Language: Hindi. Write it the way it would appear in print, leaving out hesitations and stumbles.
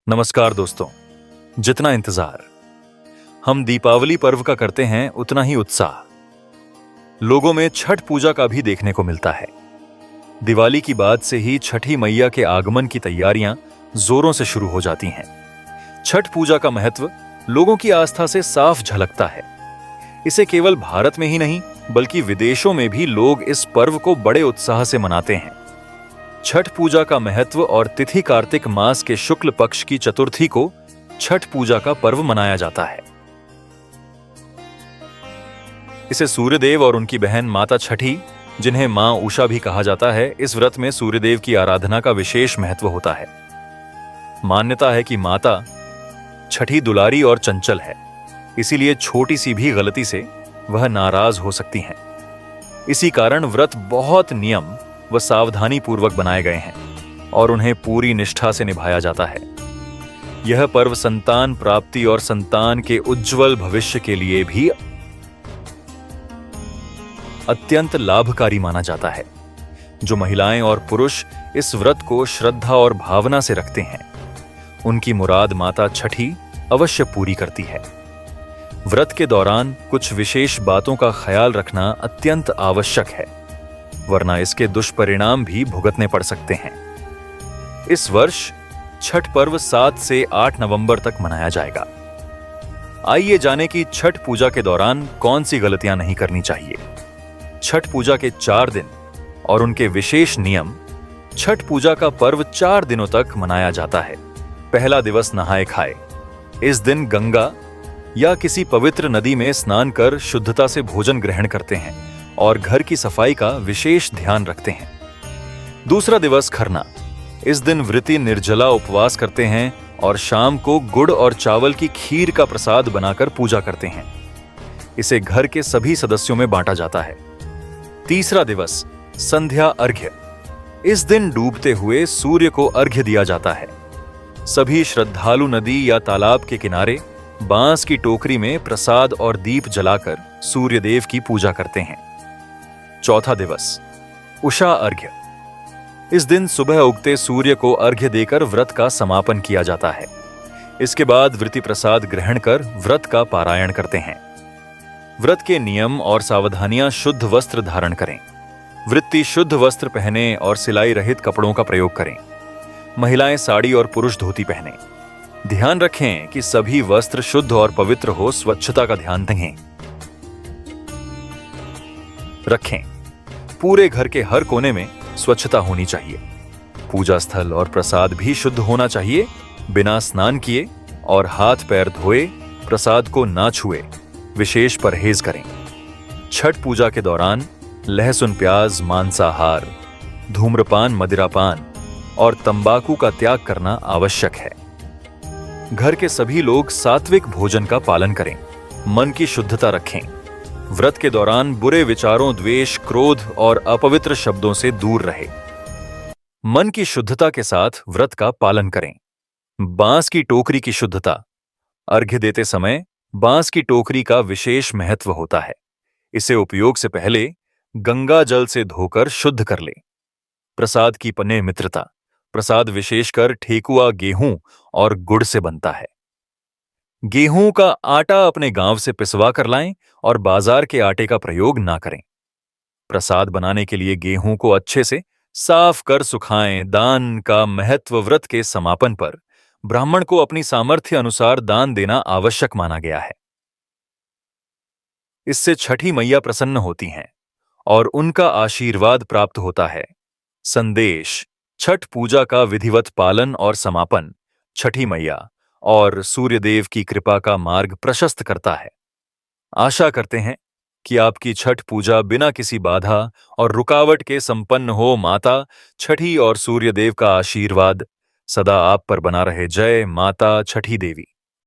नमस्कार दोस्तों। जितना इंतजार हम दीपावली पर्व का करते हैं, उतना ही उत्साह लोगों में छठ पूजा का भी देखने को मिलता है। दिवाली की बाद से ही छठी मैया के आगमन की तैयारियां जोरों से शुरू हो जाती हैं। छठ पूजा का महत्व लोगों की आस्था से साफ झलकता है। इसे केवल भारत में ही नहीं, बल्कि विदेशों में भी लोग इस पर्व को बड़े उत्साह से मनाते हैं। छठ पूजा का महत्व और तिथि कार्तिक मास के शुक्ल पक्ष की चतुर्थी को छठ पूजा का पर्व मनाया जाता है। इसे सूर्यदेव और उनकी बहन माता छठी, जिन्हें मां उषा भी कहा जाता है, इस व्रत में सूर्यदेव की आराधना का विशेष महत्व होता है। मान्यता है कि माता छठी दुलारी और चंचल है, इसीलिए छोटी सी भी गलती से वह नाराज हो सकती हैं। इसी कारण व्रत बहुत नियम व सावधानी पूर्वक बनाए गए हैं और उन्हें पूरी निष्ठा से निभाया जाता है। यह पर्व संतान प्राप्ति और संतान के उज्जवल भविष्य के लिए भी अत्यंत लाभकारी माना जाता है। जो महिलाएं और पुरुष इस व्रत को श्रद्धा और भावना से रखते हैं, उनकी मुराद माता छठी अवश्य पूरी करती है। व्रत के दौरान कुछ विशेष बातों का ख्याल रखना अत्यंत आवश्यक है, वरना इसके दुष्परिणाम भी भुगतने पड़ सकते हैं। इस वर्ष छठ पर्व 7 से 8 नवंबर तक मनाया जाएगा। आइए जानें कि छठ पूजा के दौरान कौन सी गलतियां नहीं करनी चाहिए। छठ पूजा के 4 दिन और उनके विशेष नियम। छठ पूजा का पर्व 4 दिनों तक मनाया जाता है। पहला दिवस नहाए खाए। इस दिन गंगा या किसी पवित्र नदी में स्नान कर शुद्धता से भोजन ग्रहण करते हैं और घर की सफाई का विशेष ध्यान रखते हैं। दूसरा दिवस खरना। इस दिन व्रती निर्जला उपवास करते हैं और शाम को गुड़ और चावल की खीर का प्रसाद बनाकर पूजा करते हैं। इसे घर के सभी सदस्यों में बांटा जाता है। तीसरा दिवस संध्या अर्घ्य। इस दिन डूबते हुए सूर्य को अर्घ्य दिया जाता है। सभी श्रद्धालु नदी या तालाब के किनारे बांस की टोकरी में प्रसाद और दीप जलाकर सूर्यदेव की पूजा करते हैं। चौथा दिवस उषा अर्घ्य। इस दिन सुबह उगते सूर्य को अर्घ्य देकर व्रत का समापन किया जाता है। इसके बाद व्रती प्रसाद ग्रहण कर व्रत का पारायण करते हैं। व्रत के नियम और सावधानियां। शुद्ध वस्त्र धारण करें। व्रती शुद्ध वस्त्र पहने और सिलाई रहित कपड़ों का प्रयोग करें। महिलाएं साड़ी और पुरुष धोती पहने। ध्यान रखें कि सभी वस्त्र शुद्ध और पवित्र हो। स्वच्छता का ध्यान रखें। पूरे घर के हर कोने में स्वच्छता होनी चाहिए। पूजा स्थल और प्रसाद भी शुद्ध होना चाहिए। बिना स्नान किए और हाथ पैर धोए प्रसाद को ना छुए। विशेष परहेज करें। छठ पूजा के दौरान लहसुन प्याज, मांसाहार, धूम्रपान, मदिरापान और तंबाकू का त्याग करना आवश्यक है। घर के सभी लोग सात्विक भोजन का पालन करें। मन की शुद्धता रखें। व्रत के दौरान बुरे विचारों, द्वेष, क्रोध और अपवित्र शब्दों से दूर रहे। मन की शुद्धता के साथ व्रत का पालन करें। बांस की टोकरी की शुद्धता। अर्घ्य देते समय बांस की टोकरी का विशेष महत्व होता है। इसे उपयोग से पहले गंगा जल से धोकर शुद्ध कर ले। प्रसाद की पने मित्रता। प्रसाद विशेषकर ठेकुआ गेहूं और गुड़ से बनता है। गेहूं का आटा अपने गांव से पिसवा कर लाएं और बाजार के आटे का प्रयोग ना करें। प्रसाद बनाने के लिए गेहूं को अच्छे से साफ कर सुखाएं। दान का महत्व। व्रत के समापन पर ब्राह्मण को अपनी सामर्थ्य अनुसार दान देना आवश्यक माना गया है। इससे छठी मैया प्रसन्न होती हैं और उनका आशीर्वाद प्राप्त होता है। संदेश: छठ पूजा का विधिवत पालन और समापन छठी मैया और सूर्यदेव की कृपा का मार्ग प्रशस्त करता है। आशा करते हैं कि आपकी छठ पूजा बिना किसी बाधा और रुकावट के संपन्न हो। माता छठी और सूर्यदेव का आशीर्वाद सदा आप पर बना रहे। जय माता छठी देवी।